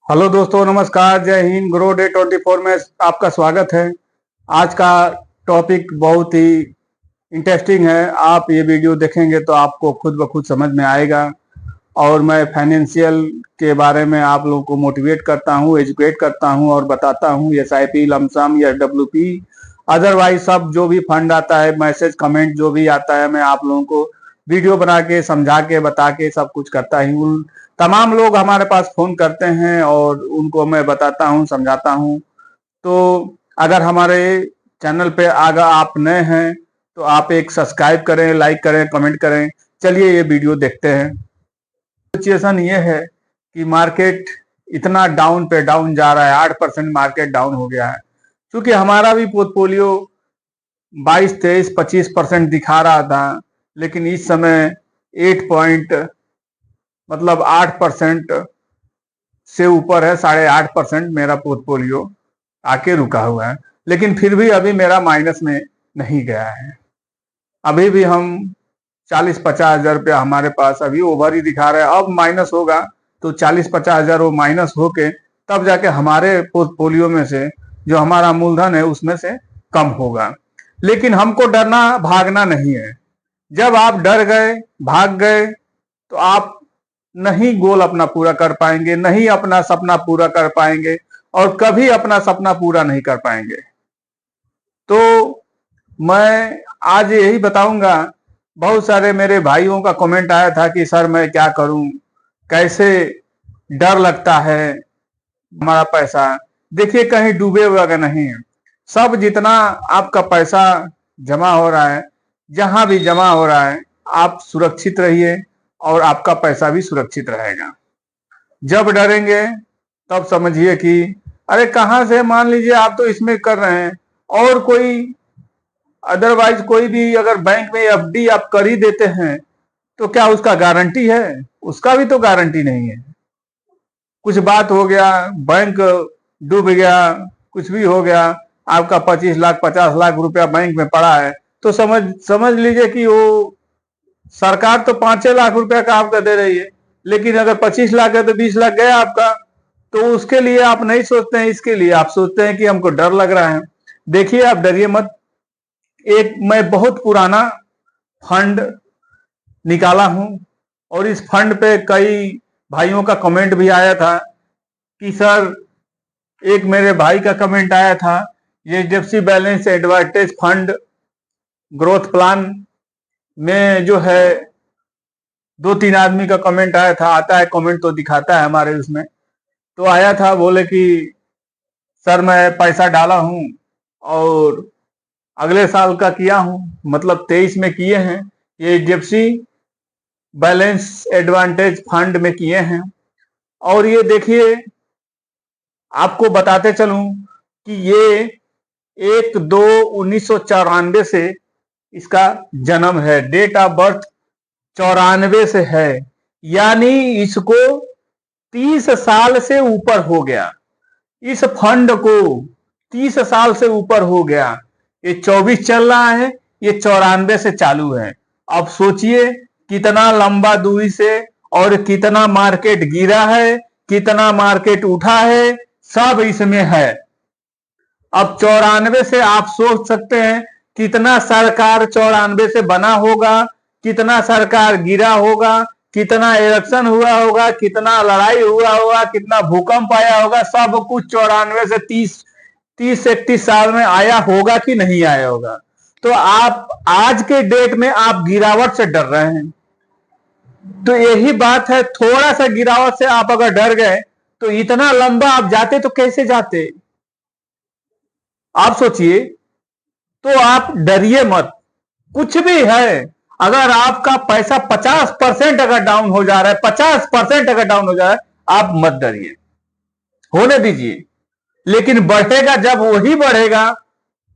Hello दोस्तों, नमस्कार, जय हिंद। ग्रो डे 24 में आपका स्वागत है। आज का टॉपिक बहुत ही इंटरेस्टिंग है। आप ये वीडियो देखेंगे तो आपको खुद ब खुद समझ में आएगा। और मैं फाइनेंशियल के बारे में आप लोगों को मोटिवेट करता हूँ, एजुकेट करता हूँ और बताता हूँ। SIP, लमसम या WP, अदरवाइज सब जो भी फंड आता है, मैसेज कमेंट जो भी आता है, मैं आप लोगों को वीडियो बना के समझा के बता के सब कुछ करता हूँ। तमाम लोग हमारे पास फोन करते हैं और उनको मैं बताता हूँ, समझाता हूँ। तो अगर हमारे चैनल पे अगर आप नए हैं तो आप एक सब्सक्राइब करें, लाइक करें, कमेंट करें। चलिए ये वीडियो देखते हैं। सिचुएशन ये है कि मार्केट इतना डाउन पे डाउन जा रहा है, 8% मार्केट डाउन हो गया है। क्योंकि हमारा भी पोर्टफोलियो 22, 23, 25% दिखा रहा था, लेकिन इस समय 8% से ऊपर है। 8.5% मेरा पोर्टफोलियो आके रुका हुआ है, लेकिन फिर भी अभी मेरा माइनस में नहीं गया है। अभी भी हम 40-50 हजार रुपया हमारे पास अभी ओवर ही दिखा रहा है। अब माइनस होगा तो 40-50 हजार वो माइनस होके तब जाके हमारे पोर्टफोलियो में से जो हमारा मूलधन है उसमें से कम होगा। लेकिन हमको डरना भागना नहीं है। जब आप डर गए, भाग गए, तो आप नहीं गोल अपना पूरा कर पाएंगे, नहीं अपना सपना पूरा कर पाएंगे और कभी अपना सपना पूरा नहीं कर पाएंगे। तो मैं आज यही बताऊंगा। बहुत सारे मेरे भाइयों का कमेंट आया था कि सर मैं क्या करूं, कैसे, डर लगता है हमारा पैसा। देखिए, कहीं डूबे हुए नहीं है। सब जितना आपका पैसा जमा हो रहा है, जहां भी जमा हो रहा है, आप सुरक्षित रहिए और आपका पैसा भी सुरक्षित रहेगा। जब डरेंगे तब समझिए कि अरे कहां से, मान लीजिए आप तो इसमें कर रहे हैं और कोई अदरवाइज कोई भी अगर बैंक में FD आप कर ही देते हैं तो क्या उसका गारंटी है? उसका भी तो गारंटी नहीं है। कुछ बात हो गया, बैंक डूब गया, कुछ भी हो गया, आपका 25 लाख 50 लाख रुपया बैंक में पड़ा है, तो समझ समझ लीजिए कि वो सरकार तो 5-6 लाख रुपया का आपका दे रही है, लेकिन अगर 25 लाख है तो 20 लाख गया आपका। तो उसके लिए आप नहीं सोचते हैं, इसके लिए आप सोचते हैं कि हमको डर लग रहा है। देखिए, आप डरिए मत। एक मैं बहुत पुराना फंड निकाला हूं और इस फंड पे कई भाइयों का कमेंट भी आया था कि सर, एक मेरे भाई का कमेंट आया था, ये HDFC balance advantage fund growth plan में जो है 2-3 आदमी का कमेंट आया था। आता है कमेंट तो दिखाता है हमारे उसमें। तो आया था, बोले कि सर मैं पैसा डाला हूं और अगले साल का किया हूं, मतलब 23 में किए हैं, ये HDFC बैलेंस एडवांटेज फंड में किए हैं। और ये देखिए, आपको बताते चलूं कि ये 1/2/1994 से इसका जन्म है। डेट ऑफ बर्थ 94 से है, यानी इसको 30 साल से ऊपर हो गया। इस फंड को 30 साल से ऊपर हो गया। ये 24 चल रहा है, ये 94 से चालू है। अब सोचिए कितना लंबा दूरी से और कितना मार्केट गिरा है, कितना मार्केट उठा है, सब इसमें है। अब 94 से आप सोच सकते हैं कितना सरकार 94 से बना होगा, कितना सरकार गिरा होगा, कितना इलेक्शन हुआ होगा, कितना लड़ाई हुआ होगा, कितना भूकंप आया होगा। सब कुछ 94 से 30-31 साल में आया होगा कि नहीं आया होगा। तो आप आज के डेट में आप गिरावट से डर रहे हैं। तो यही बात है, थोड़ा सा गिरावट से आप अगर डर गए तो इतना लंबा आप जाते तो कैसे जाते? आप सोचिए। तो आप डरिए मत। कुछ भी है, अगर आपका पैसा 50% अगर डाउन हो जा रहा है, 50% अगर डाउन हो जा रहा है, आप मत डरिए, होने दीजिए। लेकिन बढ़ेगा, जब वही बढ़ेगा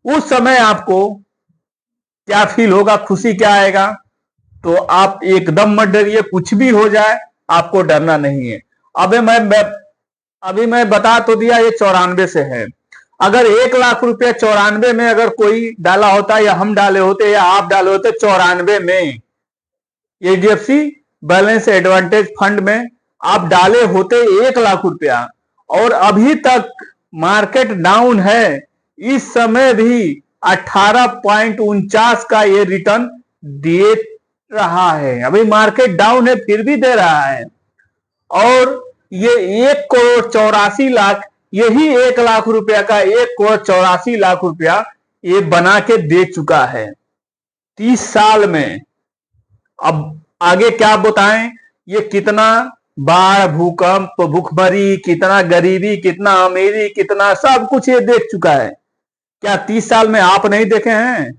उस समय आपको क्या फील होगा, खुशी क्या आएगा। तो आप एकदम मत डरिए, कुछ भी हो जाए आपको डरना नहीं है। अभी मैं बता तो दिया, ये 94 से है। अगर 1 लाख रुपया 94 में अगर कोई डाला होता, या हम डाले होते, या आप डाले होते 94 में HDFC बैलेंस एडवांटेज फंड में आप डाले होते 1 लाख रुपया, और अभी तक मार्केट डाउन है, इस समय भी 18.49 का ये रिटर्न दे रहा है। अभी मार्केट डाउन है फिर भी दे रहा है। और ये 1,84,00,000, यही 1,00,000 रुपया का 1,84,00,000 रुपया ये बना के दे चुका है 30 साल में। अब आगे क्या बताएं, ये कितना बाढ़, भूकंप, भूखमरी, कितना गरीबी, कितना अमीरी, कितना सब कुछ ये देख चुका है। क्या 30 साल में आप नहीं देखे हैं?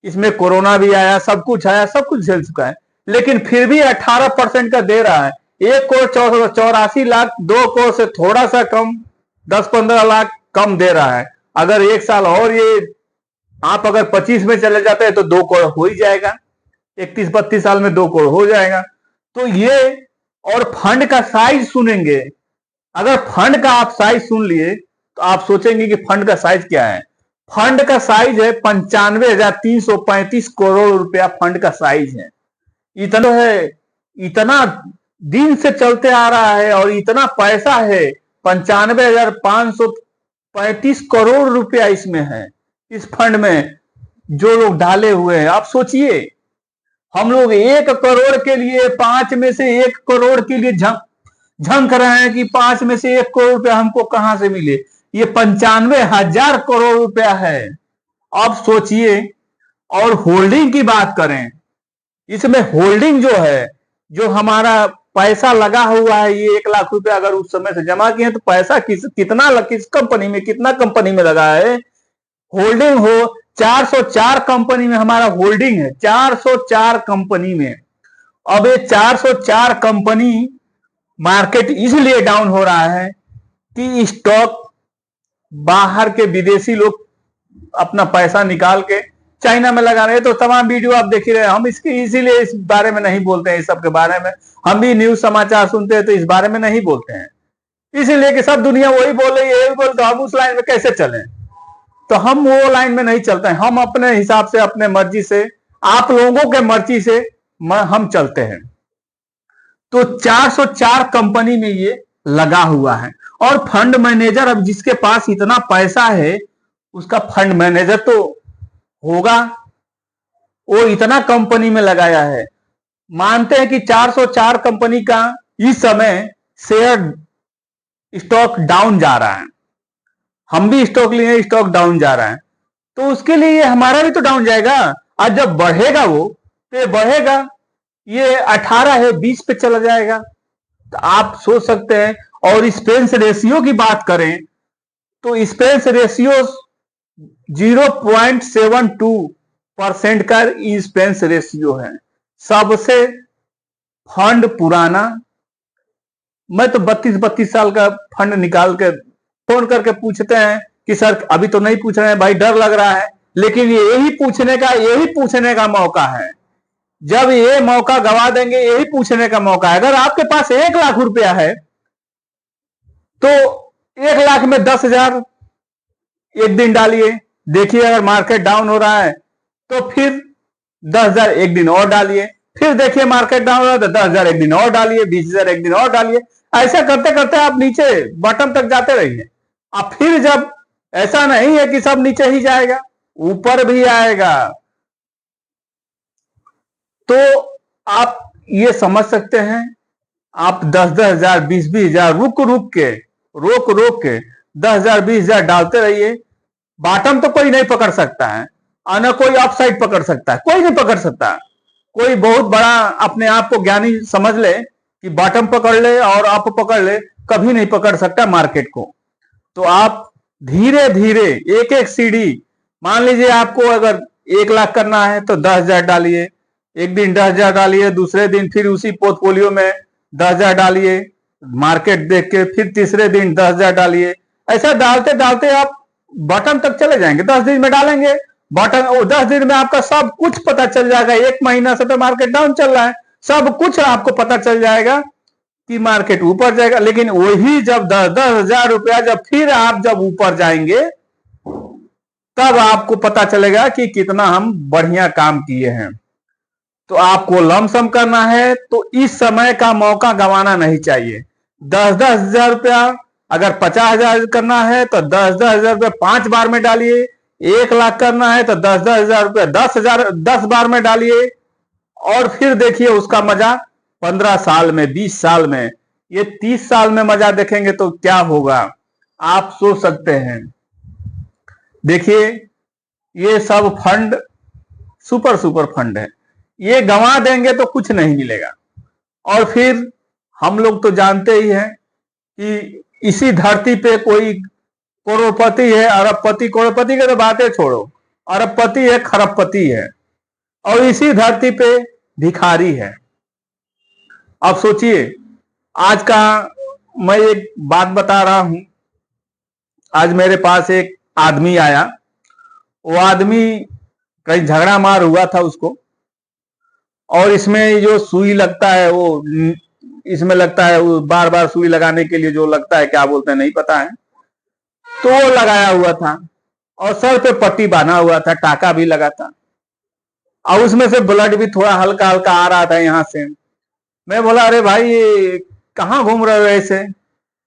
इसमें कोरोना भी आया, सब कुछ आया, सब कुछ झेल चुका है, लेकिन फिर भी 18% का दे रहा है। 1,84,00,000 2 करोड़ से थोड़ा सा कम, 10-15 लाख कम दे रहा है। अगर एक साल और ये आप अगर 25 में चले जाते हैं तो 2 करोड़ हो ही जाएगा, 31-32 साल में 2 करोड़ हो जाएगा। तो ये, और फंड का साइज सुनेंगे, अगर फंड का आप साइज सुन लिए तो आप सोचेंगे कि फंड का साइज क्या है। फंड का साइज है 95,335 करोड़ रुपया फंड का साइज है। इतना है, इतना दिन से चलते आ रहा है और इतना पैसा है, 95,535 करोड़ रुपया इसमें है, इस फंड में जो लोग डाले हुए हैं। आप सोचिए, हम लोग 1 करोड़ के लिए, 5 में से 1 करोड़ के लिए झंक रहे हैं कि 5 में से 1 करोड़ रुपया हमको कहां से मिले। ये 95,000 करोड़ रुपया है। अब सोचिए, और होल्डिंग की बात करें, इसमें होल्डिंग जो है, जो हमारा पैसा लगा हुआ है, ये 1,00,000 रुपया अगर उस समय से जमा किए तो पैसा किस कंपनी में, कितना कंपनी में लगा है, होल्डिंग हो 404 कंपनी में हमारा होल्डिंग है, 404 कंपनी में। अब ये 404 कंपनी, मार्केट इसलिए डाउन हो रहा है कि स्टॉक बाहर के विदेशी लोग अपना पैसा निकाल के चाइना में लगा रहे हैं। तो तमाम वीडियो आप देख ही रहे हैं, हम इसके इसीलिए इस बारे में नहीं बोलते हैं, इस सब के बारे में। हम भी न्यूज समाचार सुनते हैं तो इस बारे में नहीं बोलते हैं, इसीलिए कि सब दुनिया वही बोल रही है, यही बोल, तो हम उस लाइन में कैसे चलें। तो हम वो लाइन में नहीं चलते हैं, हम अपने हिसाब से, अपने मर्जी से, आप लोगों के मर्जी से हम चलते हैं। तो 404 कंपनी में ये लगा हुआ है। और फंड मैनेजर, अब जिसके पास इतना पैसा है उसका फंड मैनेजर तो होगा, वो इतना कंपनी में लगाया है। मानते हैं कि 404 कंपनी का इस समय शेयर, स्टॉक डाउन जा रहा है, हम भी स्टॉक लिए, स्टॉक डाउन जा रहा है, तो उसके लिए हमारा भी तो डाउन जाएगा। आज जब बढ़ेगा वो, तो ये बढ़ेगा, ये 18 है 20 पे चला जाएगा। तो आप सोच सकते हैं। और एक्सपेंस रेशियो की बात करें तो एक्सपेंस रेशियो 0.72% का एक्सपेंस रेशियो है। सबसे फंड पुराना, मैं तो 32 साल का फंड निकाल के फोन करके पूछते हैं कि सर, अभी तो नहीं पूछ रहे हैं भाई, डर लग रहा है, लेकिन यही पूछने का मौका है। जब ये मौका गवा देंगे, यही पूछने का मौका है। अगर आपके पास 1,00,000 रुपया है तो 1,00,000 में 10,000 एक दिन डालिए, देखिए अगर मार्केट डाउन हो रहा है तो फिर 10,000 एक दिन और डालिए, फिर देखिए मार्केट डाउन हो रहा है तो 10,000 एक दिन और डालिए, 20,000 एक दिन और डालिए। ऐसा करते करते आप नीचे बॉटम तक जाते रहिए। अब फिर जब, ऐसा नहीं है कि सब नीचे ही जाएगा, ऊपर भी आएगा। तो आप ये समझ सकते हैं, आप 10,000 20,000 रुक के 10,000 20,000 डालते रहिए। बॉटम तो कोई नहीं पकड़ सकता है, और न कोई अपसाइड पकड़ सकता है, कोई नहीं पकड़ सकता। कोई बहुत बड़ा अपने आप को ज्ञानी समझ ले कि बॉटम पकड़ ले और अप पकड़ ले, कभी नहीं पकड़ सकता मार्केट को। तो आप धीरे धीरे एक एक सीढ़ी, मान लीजिए आपको अगर 1,00,000 करना है तो 10,000 डालिए, एक दिन 10,000 डालिए, दूसरे दिन फिर उसी पोर्टफोलियो में 10,000 डालिए, मार्केट देख के फिर तीसरे दिन 10,000 डालिए। ऐसा डालते डालते आप बॉटम तक चले जाएंगे। 10 दिन में डालेंगे बॉटम, 10 दिन में आपका सब कुछ पता चल जाएगा। 1 महीना से तो मार्केट डाउन चल रहा है, सब कुछ आपको पता चल जाएगा कि मार्केट ऊपर जाएगा। लेकिन वही जब 10,000 रुपया जब ऊपर जाएंगे, तब आपको पता चलेगा कि कितना हम बढ़िया काम किए हैं। तो आपको लमसम करना है तो इस समय का मौका गंवाना नहीं चाहिए। 10,000 रुपया अगर 50,000 करना है तो 10,000 रुपये 5 बार में डालिए। 1,00,000 करना है तो 10,000 रुपये 10 बार में डालिए, और फिर देखिए उसका मजा 15 साल में, 20 साल में, ये 30 साल में मजा देखेंगे तो क्या होगा, आप सोच सकते हैं। देखिए ये सब फंड सुपर फंड है, ये गंवा देंगे तो कुछ नहीं मिलेगा। और फिर हम लोग तो जानते ही हैं कि इसी धरती पे कोई करोड़पति है, अरबपति, करोड़पति की तो बातें छोड़ो, अरबपति है, खरबपति है, और इसी धरती पे भिखारी है। अब सोचिए, आज का मैं एक बात बता रहा हूं। आज मेरे पास एक आदमी आया, वो आदमी कहीं झगड़ा मार हुआ था उसको, और इसमें जो सुई लगता है वो इसमें लगता है, वो बार बार सुई लगाने के लिए जो लगता है, क्या बोलते हैं नहीं पता है, तो वो लगाया हुआ था, और सर पे पट्टी बांधा हुआ था, टाका भी लगा था, और उसमें से ब्लड भी थोड़ा हल्का हल्का आ रहा था यहां से। मैं बोला अरे भाई ये कहाँ घूम रहे हो ऐसे?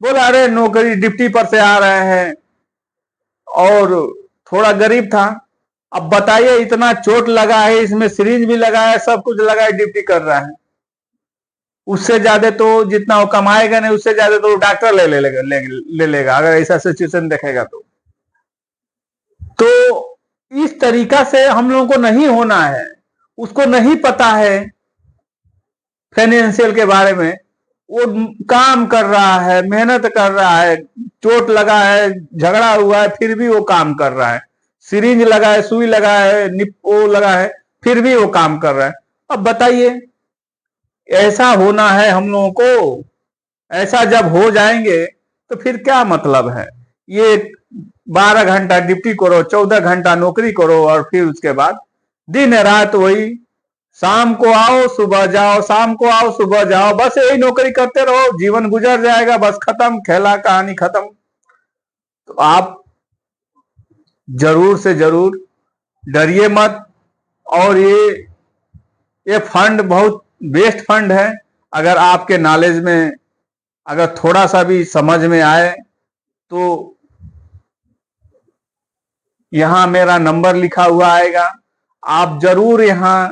बोला अरे नौकरी ड्यूटी पर से आ रहे हैं, और थोड़ा गरीब था। अब बताइए, इतना चोट लगा है, इसमें सिरिंज भी लगा है, सब कुछ लगा है, ड्यूटी कर रहा है। उससे ज्यादा तो जितना वो कमाएगा नहीं, उससे ज्यादा तो डॉक्टर ले लेगा अगर ऐसा सिचुएशन देखेगा तो इस तरीका से हम लोगों को नहीं होना है। उसको नहीं पता है फाइनेंशियल के बारे में, वो काम कर रहा है, मेहनत कर रहा है, चोट लगा है, झगड़ा हुआ है, फिर भी वो काम कर रहा है, सिरिंज लगा है, सुई लगा है, वो लगा है, फिर भी वो काम कर रहा है। अब बताइए, ऐसा होना है हम लोगों को? ऐसा जब हो जाएंगे तो फिर क्या मतलब है? ये 12 घंटा ड्यूटी करो, 14 घंटा नौकरी करो, और फिर उसके बाद दिन रात वही, शाम को आओ सुबह जाओ, शाम को आओ सुबह जाओ, बस यही नौकरी करते रहो, जीवन गुजर जाएगा, बस खत्म, खेला कहानी खत्म। तो आप जरूर से जरूर डरिए मत। और ये फंड बहुत बेस्ट फंड है। अगर आपके नॉलेज में अगर थोड़ा सा भी समझ में आए तो यहां मेरा नंबर लिखा हुआ आएगा, आप जरूर यहां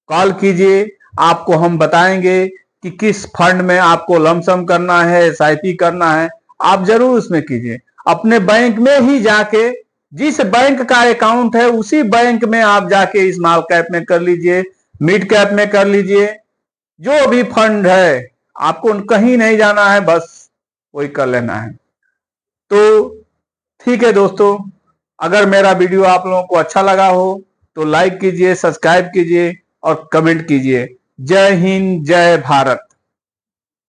कॉल कीजिए। आपको हम बताएंगे कि किस फंड में आपको लमसम करना है, एसआईपी करना है, आप जरूर उसमें कीजिए। अपने बैंक में ही जाके, जिस बैंक का अकाउंट है उसी बैंक में आप जाके स्मॉल कैप में कर लीजिए, मिड कैप में कर लीजिए, जो भी फंड है आपको कहीं नहीं जाना है, बस वही कर लेना है। तो ठीक है दोस्तों, अगर मेरा वीडियो आप लोगों को अच्छा लगा हो तो लाइक कीजिए, सब्सक्राइब कीजिए और कमेंट कीजिए। जय हिंद, जय भारत।